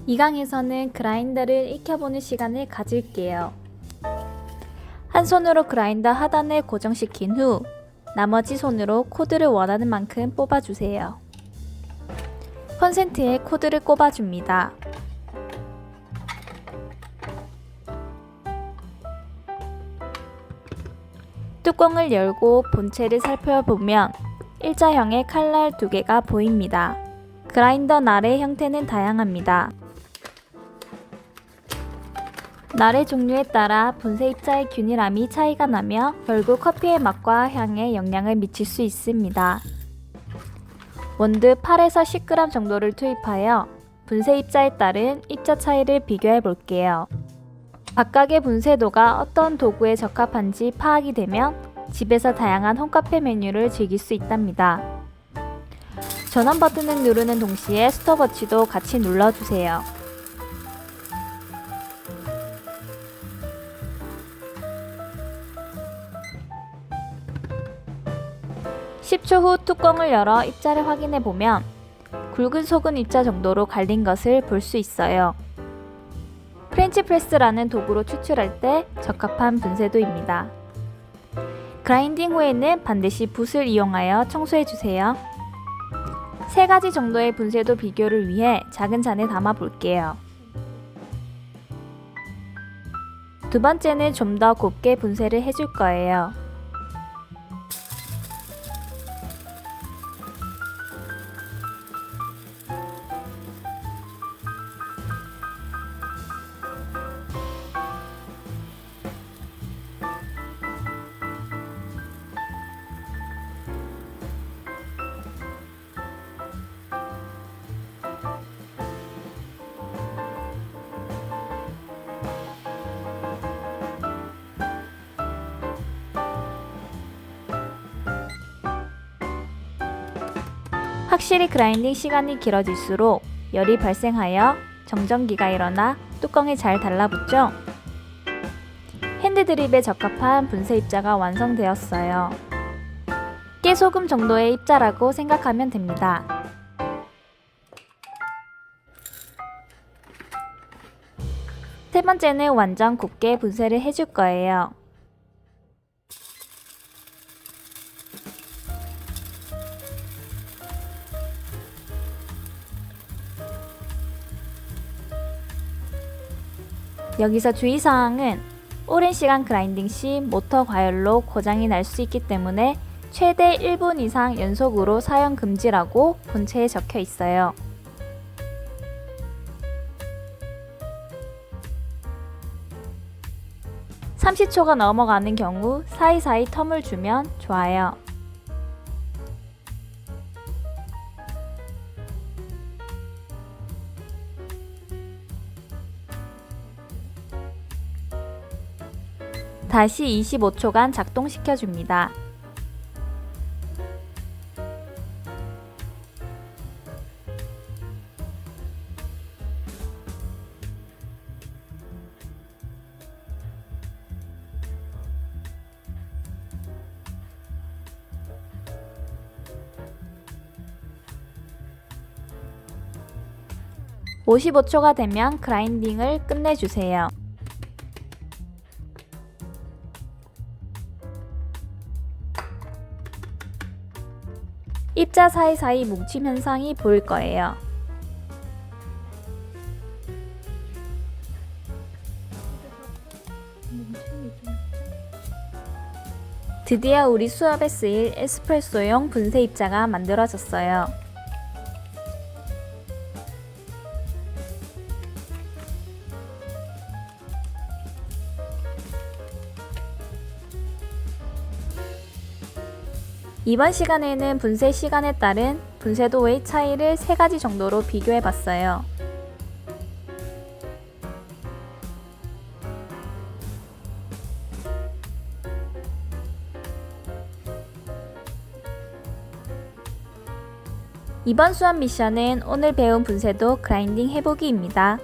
이 강에서는 그라인더를 익혀보는 시간을 가질게요. 한 손으로 그라인더 하단을 고정시킨 후 나머지 손으로 코드를 원하는 만큼 뽑아주세요. 콘센트에 코드를 꼽아줍니다. 뚜껑을 열고 본체를 살펴보면 일자형의 칼날 2개가 보입니다. 그라인더 날의 형태는 다양합니다. 날의 종류에 따라 분쇄 입자의 균일함이 차이가 나며 결국 커피의 맛과 향에 영향을 미칠 수 있습니다. 원두 8에서 10g 정도를 투입하여 분쇄 입자에 따른 입자 차이를 비교해 볼게요. 각각의 분쇄도가 어떤 도구에 적합한지 파악이 되면 집에서 다양한 홈카페 메뉴를 즐길 수 있답니다. 전원 버튼을 누르는 동시에 스톱워치도 같이 눌러주세요. 10초 후 뚜껑을 열어 입자를 확인해 보면 굵은 속은 입자 정도로 갈린 것을 볼 수 있어요. 프렌치 프레스라는 도구로 추출할 때 적합한 분쇄도입니다. 그라인딩 후에는 반드시 붓을 이용하여 청소해 주세요. 3가지 정도의 분쇄도 비교를 위해 작은 잔에 담아 볼게요. 두 번째는 좀 더 곱게 분쇄를 해줄 거예요. 확실히 그라인딩 시간이 길어질수록 열이 발생하여 정전기가 일어나 뚜껑이 잘 달라붙죠? 핸드드립에 적합한 분쇄 입자가 완성되었어요. 깨소금 정도의 입자라고 생각하면 됩니다. 세 번째는 완전 곱게 분쇄를 해줄 거예요. 여기서 주의사항은 오랜 시간 그라인딩 시 모터 과열로 고장이 날 수 있기 때문에 최대 1분 이상 연속으로 사용 금지라고 본체에 적혀 있어요. (30초가) 넘어가는 경우 사이사이 텀을 주면 좋아요. 다시 25초간 작동시켜줍니다. (55초가) 되면 그라인딩을 끝내주세요. 입자 사이사이 뭉침 현상이 보일 거예요. 드디어 우리 수업에 쓰일 에스프레소용 분쇄 입자가 만들어졌어요. 이번 시간에는 분쇄 시간에 따른 분쇄도의 차이를 3가지 정도로 비교해 봤어요. 이번 수업 미션은 오늘 배운 분쇄도 그라인딩 해보기입니다.